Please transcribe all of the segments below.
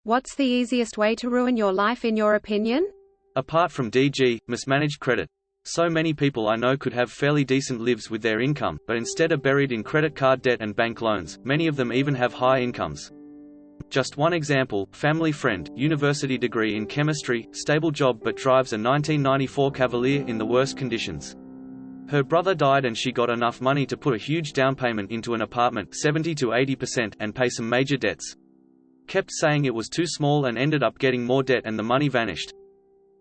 What's the easiest way to ruin your life in your opinion? Apart from mismanaged credit. So many people I know could have fairly decent lives with their income, but instead are buried in credit card debt and bank loans. Many of them even have high incomes. Just one example: family friend, university degree in chemistry, stable job but drives a 1994 Cavalier in the worst conditions. Her brother died and she got enough money to put a huge down payment into an apartment, 70 to 80%, and pay some major debts. Kept saying it was too small and ended up getting more debt and the money vanished.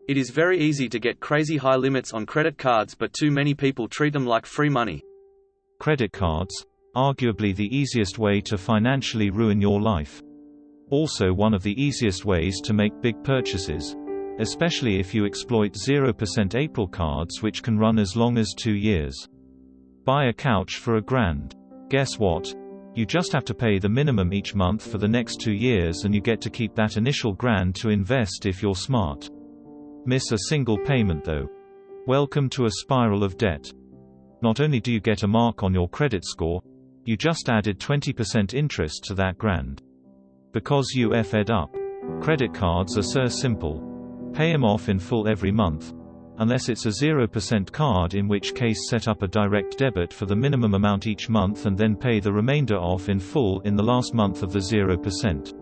It is very easy to get crazy high limits on credit cards, but too many people treat them like free money. Credit cards, arguably the easiest way to financially ruin your life. Also one of the easiest ways to make big purchases. Especially if you exploit 0% April cards, which can run as long as 2 years. Buy a couch for $1,000. Guess what? You just have to pay the minimum each month for the next 2 years and you get to keep that initial $1,000 to invest if you're smart. Miss a single payment though. Welcome to a spiral of debt. Not only do you get a mark on your credit score, you just added 20% interest to that $1,000. Because you effed up. Credit cards are so simple. Pay them off in full every month. Unless it's a 0% card, in which case set up a direct debit for the minimum amount each month and then pay the remainder off in full in the last month of the 0%.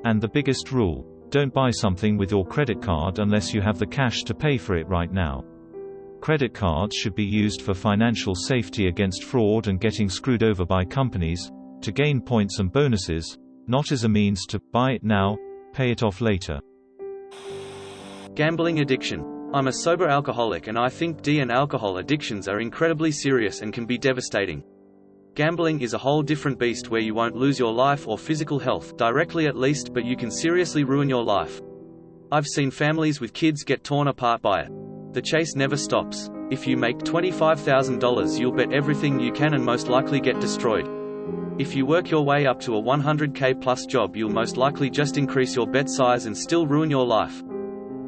And the biggest rule: don't buy something with your credit card unless you have the cash to pay for it right now. Credit cards should be used for financial safety against fraud and getting screwed over by companies, to gain points and bonuses, not as a means to buy it now, pay it off later. Gambling addiction. I'm a sober alcoholic and I think and alcohol addictions are incredibly serious and can be devastating. Gambling is a whole different beast where you won't lose your life or physical health directly at least, but you can seriously ruin your life. I've seen families with kids get torn apart by it. The chase never stops. If you make $25,000, you'll bet everything you can and most likely get destroyed. If you work your way up to a $100K plus job, you'll most likely just increase your bet size and still ruin your life.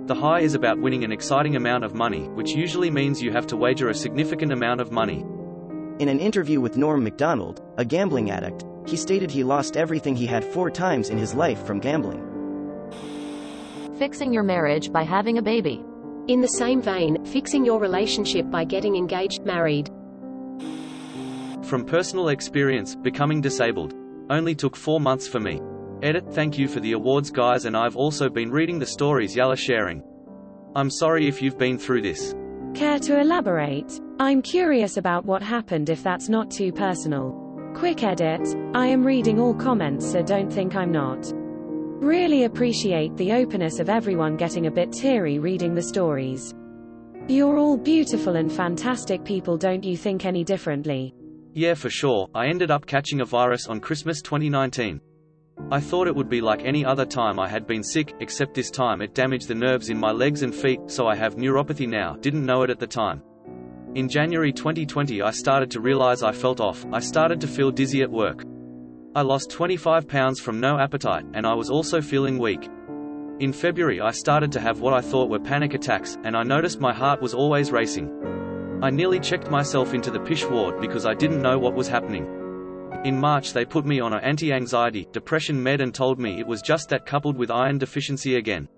The high is about winning an exciting amount of money, which usually means you have to wager a significant amount of money. In an interview with Norm Macdonald, a gambling addict, he stated he lost everything he had 4 times in his life from gambling. Fixing your marriage by having a baby. In the same vein, fixing your relationship by getting engaged, married. From personal experience, becoming disabled only took 4 months for me. Edit. Thank you for the awards, guys, and I've also been reading the stories y'all are sharing. I'm sorry if you've been through this. Care to elaborate? I'm curious about what happened if that's not too personal. Quick edit. I am reading all comments, so don't think I'm not. Really appreciate the openness of everyone getting a bit teary reading the stories. You're all beautiful and fantastic people, don't you think any differently? Yeah, for sure. I ended up catching a virus on Christmas 2019. I thought it would be like any other time I had been sick, except this time it damaged the nerves in my legs and feet, so I have neuropathy now. Didn't know it at the time. In January 2020 I started to realize I felt off. I started to feel dizzy at work. I lost 25 pounds from no appetite, and I was also feeling weak. In February I started to have what I thought were panic attacks, and I noticed my heart was always racing. I nearly checked myself into the PISH ward because I didn't know what was happening. In March they put me on an anti-anxiety, depression med and told me it was just that coupled with iron deficiency again.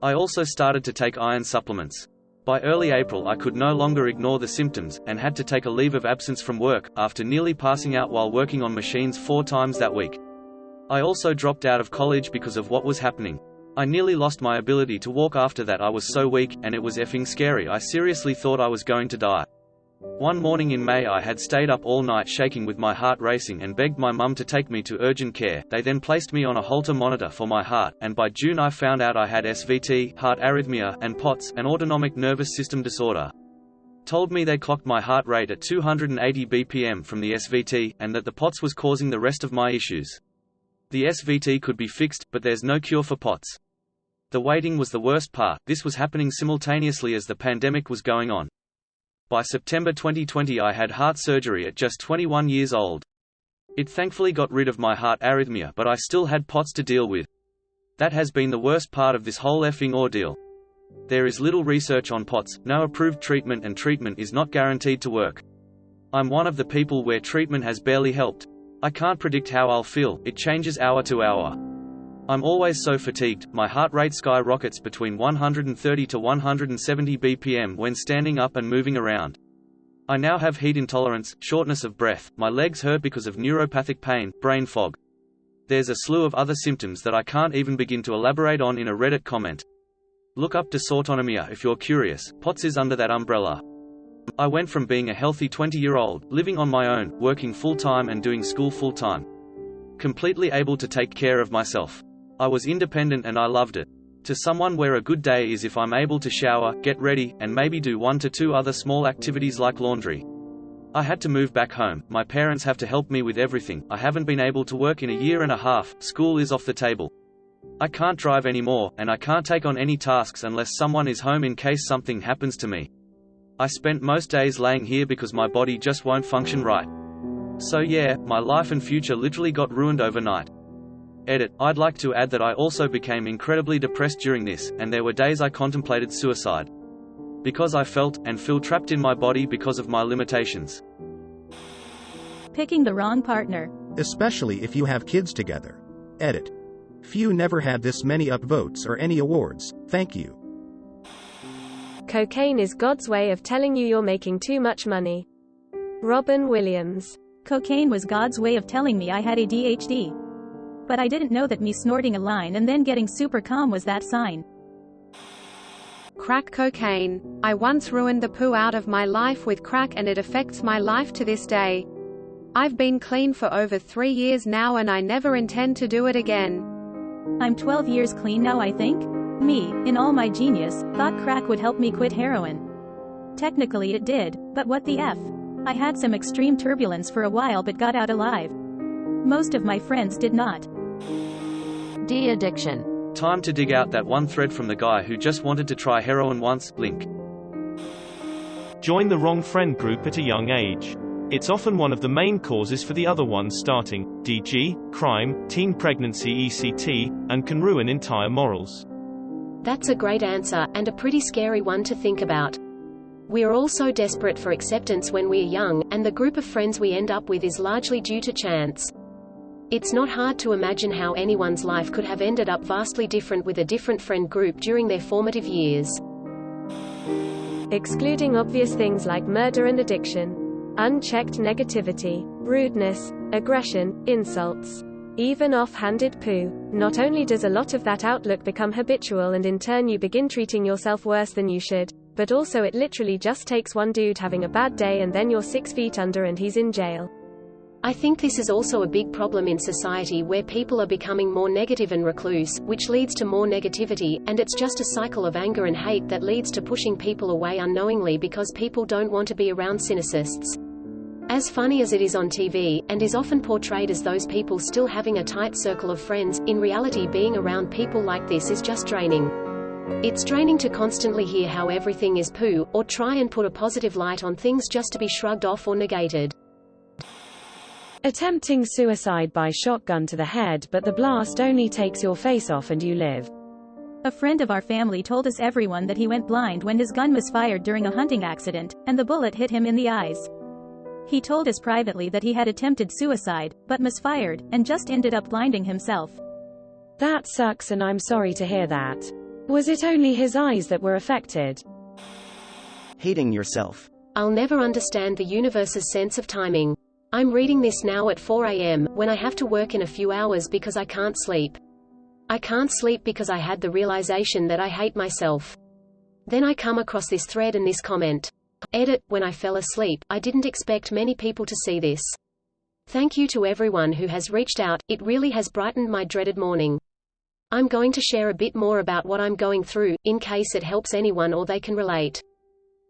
I also started to take iron supplements. By early April I could no longer ignore the symptoms, and had to take a leave of absence from work, after nearly passing out while working on machines 4 times that week. I also dropped out of college because of what was happening. I nearly lost my ability to walk after that. I was so weak, and it was effing scary. I seriously thought I was going to die. One morning in May I had stayed up all night shaking with my heart racing and begged my mum to take me to urgent care. They then placed me on a Holter monitor for my heart, and by June I found out I had SVT, heart arrhythmia, and POTS, an autonomic nervous system disorder. Told me they clocked my heart rate at 280 BPM from the SVT, and that the POTS was causing the rest of my issues. The SVT could be fixed, but there's no cure for POTS. The waiting was the worst part. This was happening simultaneously as the pandemic was going on. By September 2020 I had heart surgery at just 21 years old. It thankfully got rid of my heart arrhythmia, but I still had POTS to deal with. That has been the worst part of this whole effing ordeal. There is little research on POTS, no approved treatment, and treatment is not guaranteed to work. I'm one of the people where treatment has barely helped. I can't predict how I'll feel, it changes hour to hour. I'm always so fatigued, my heart rate skyrockets between 130 to 170 bpm when standing up and moving around. I now have heat intolerance, shortness of breath, my legs hurt because of neuropathic pain, brain fog. There's a slew of other symptoms that I can't even begin to elaborate on in a Reddit comment. Look up dysautonomia if you're curious, POTS is under that umbrella. I went from being a healthy 20-year-old, living on my own, working full-time and doing school full-time. Completely able to take care of myself. I was independent and I loved it. To someone where a good day is if I'm able to shower, get ready, and maybe do 1 to 2 other small activities like laundry. I had to move back home, my parents have to help me with everything, I haven't been able to work in a year and a half, school is off the table. I can't drive anymore, and I can't take on any tasks unless someone is home in case something happens to me. I spent most days laying here because my body just won't function right. So yeah, my life and future literally got ruined overnight. Edit. I'd like to add that I also became incredibly depressed during this, and there were days I contemplated suicide. Because I felt, and feel trapped in my body because of my limitations. Picking the wrong partner. Especially if you have kids together. Edit. Few never had this many upvotes or any awards, thank you. Cocaine is God's way of telling you you're making too much money. Robin Williams. Cocaine was God's way of telling me I had ADHD. But I didn't know that me snorting a line and then getting super calm was that sign. Crack cocaine. I once ruined the poo out of my life with crack and it affects my life to this day. I've been clean for over 3 years now and I never intend to do it again. I'm 12 years clean now, I think. Me, in all my genius, thought crack would help me quit heroin. Technically it did, but what the F? I had some extreme turbulence for a while but got out alive. Most of my friends did not. De-addiction. Time to dig out that one thread from the guy who just wanted to try heroin once, link. Join the wrong friend group at a young age. It's often one of the main causes for the other ones starting, DG, crime, teen pregnancy ECT, and can ruin entire morals. That's a great answer, and a pretty scary one to think about. We are all so desperate for acceptance when we are young, and the group of friends we end up with is largely due to chance. It's not hard to imagine how anyone's life could have ended up vastly different with a different friend group during their formative years. Excluding obvious things like murder and addiction, unchecked negativity, rudeness, aggression, insults, even off-handed poo. Not only does a lot of that outlook become habitual and in turn you begin treating yourself worse than you should, but also it literally just takes one dude having a bad day and then you're 6 feet under and he's in jail. I think this is also a big problem in society where people are becoming more negative and recluse, which leads to more negativity, and it's just a cycle of anger and hate that leads to pushing people away unknowingly because people don't want to be around cynicists. As funny as it is on TV, and is often portrayed as those people still having a tight circle of friends, in reality being around people like this is just draining. It's draining to constantly hear how everything is poo, or try and put a positive light on things just to be shrugged off or negated. Attempting suicide by shotgun to the head, but the blast only takes your face off and you live. A friend of our family told us everyone that he went blind when his gun misfired during a hunting accident, and the bullet hit him in the eyes. He told us privately that he had attempted suicide, but misfired, and just ended up blinding himself. That sucks and I'm sorry to hear that. Was it only his eyes that were affected? Hating yourself. I'll never understand the universe's sense of timing. I'm reading this now at 4 a.m., when I have to work in a few hours because I can't sleep. I can't sleep because I had the realization that I hate myself. Then I come across this thread and this comment. Edit. When I fell asleep, I didn't expect many people to see this. Thank you to everyone who has reached out, it really has brightened my dreaded morning. I'm going to share a bit more about what I'm going through, in case it helps anyone or they can relate.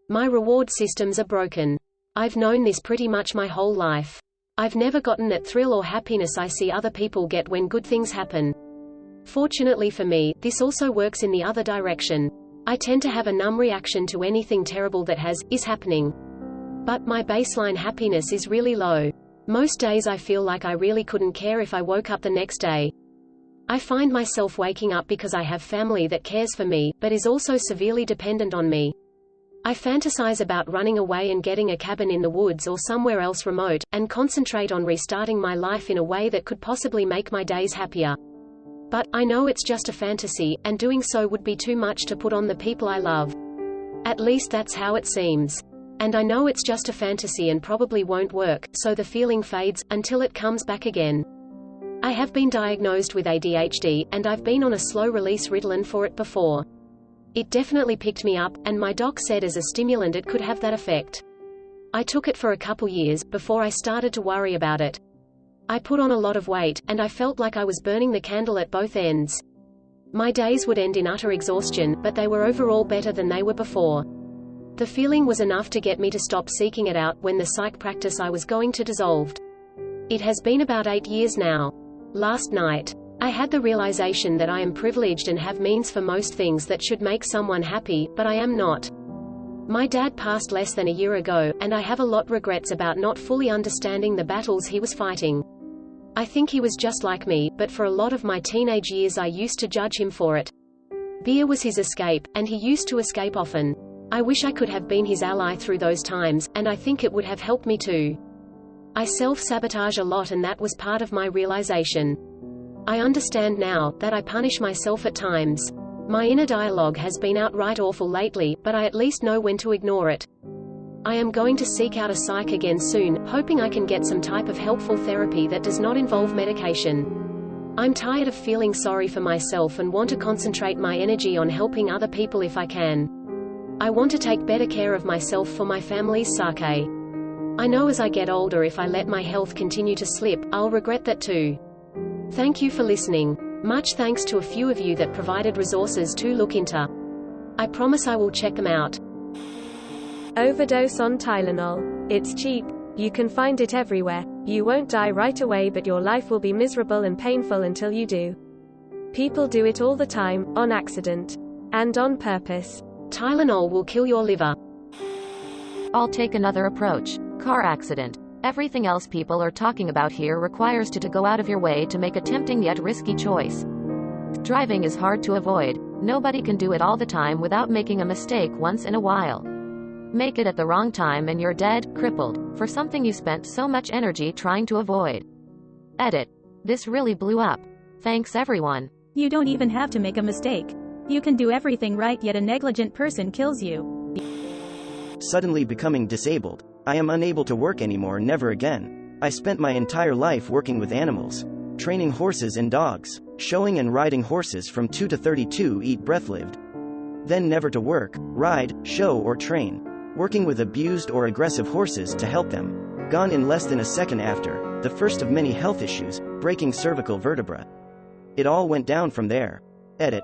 My reward systems are broken. I've known this pretty much my whole life. I've never gotten that thrill or happiness I see other people get when good things happen. Fortunately for me, this also works in the other direction. I tend to have a numb reaction to anything terrible that is happening. But my baseline happiness is really low. Most days I feel like I really couldn't care if I woke up the next day. I find myself waking up because I have family that cares for me, but is also severely dependent on me. I fantasize about running away and getting a cabin in the woods or somewhere else remote, and concentrate on restarting my life in a way that could possibly make my days happier. But, I know it's just a fantasy, and doing so would be too much to put on the people I love. At least that's how it seems. And I know it's just a fantasy and probably won't work, so the feeling fades, until it comes back again. I have been diagnosed with ADHD, and I've been on a slow-release Ritalin for it before. It definitely picked me up, and my doc said as a stimulant it could have that effect. I took it for a couple years, before I started to worry about it. I put on a lot of weight, and I felt like I was burning the candle at both ends. My days would end in utter exhaustion, but they were overall better than they were before. The feeling was enough to get me to stop seeking it out when the psych practice I was going to dissolved. It has been about 8 years now. Last night, I had the realization that I am privileged and have means for most things that should make someone happy, but I am not. My dad passed less than a year ago, and I have a lot regrets about not fully understanding the battles he was fighting. I think he was just like me, but for a lot of my teenage years I used to judge him for it. Beer was his escape, and he used to escape often. I wish I could have been his ally through those times, and I think it would have helped me too. I self-sabotage a lot, and that was part of my realization. I understand now that I punish myself at times. My inner dialogue has been outright awful lately, but I at least know when to ignore it. I am going to seek out a psych again soon, hoping I can get some type of helpful therapy that does not involve medication. I'm tired of feeling sorry for myself and want to concentrate my energy on helping other people if I can. I want to take better care of myself for my family's sake. I know as I get older, if I let my health continue to slip, I'll regret that too. Thank you for listening. Much thanks to a few of you that provided resources to look into. I promise I will check them out. Overdose on Tylenol. It's cheap. You can find it everywhere. You won't die right away, but your life will be miserable and painful until you do. People do it all the time, on accident. And on purpose. Tylenol will kill your liver. I'll take another approach. Car accident. Everything else people are talking about here requires you to go out of your way to make a tempting yet risky choice. Driving is hard to avoid. Nobody can do it all the time without making a mistake once in a while. Make it at the wrong time and you're dead, crippled, for something you spent so much energy trying to avoid. Edit. This really blew up. Thanks everyone. You don't even have to make a mistake. You can do everything right, yet a negligent person kills you. Suddenly becoming disabled. I am unable to work anymore, never again. I spent my entire life working with animals. Training horses and dogs. Showing and riding horses from 2 to 32, eat breath lived. Then never to work, ride, show or train. Working with abused or aggressive horses to help them. Gone in less than a second after, the first of many health issues, breaking cervical vertebra. It all went down from there. Edit.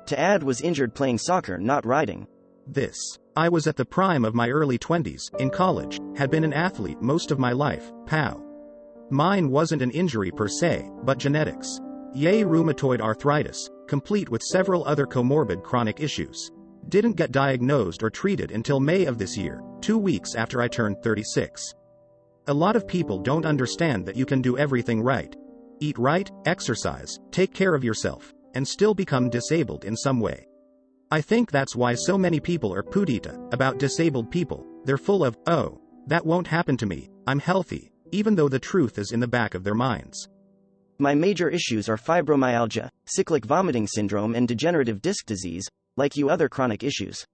To add, was injured playing soccer, not riding. This. I was at the prime of my early 20s, in college, had been an athlete most of my life, pow. Mine wasn't an injury per se, but genetics. Yay, rheumatoid arthritis, complete with several other comorbid chronic issues. Didn't get diagnosed or treated until May of this year, 2 weeks after I turned 36. A lot of people don't understand that you can do everything right. Eat right, exercise, take care of yourself, and still become disabled in some way. I think that's why so many people are pudita about disabled people. They're full of, oh, that won't happen to me, I'm healthy, even though the truth is in the back of their minds. My major issues are fibromyalgia, cyclic vomiting syndrome and degenerative disc disease, like you other chronic issues.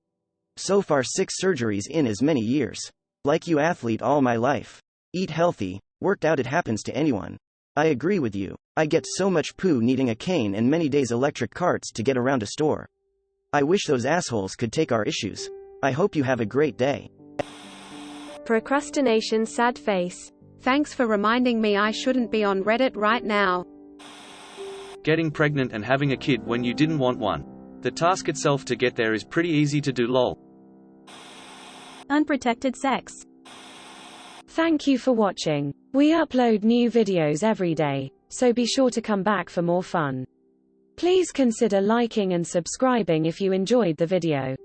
So far 6 surgeries in as many years. Like you athlete all my life. Eat healthy, worked out, it happens to anyone. I agree with you. I get so much poo needing a cane and many days electric carts to get around a store. I wish those assholes could take our issues. I hope you have a great day. Procrastination sad face. Thanks for reminding me I shouldn't be on Reddit right now. Getting pregnant and having a kid when you didn't want one. The task itself to get there is pretty easy to do, lol. Unprotected sex. Thank you for watching. We upload new videos every day, so be sure to come back for more fun. Please consider liking and subscribing if you enjoyed the video.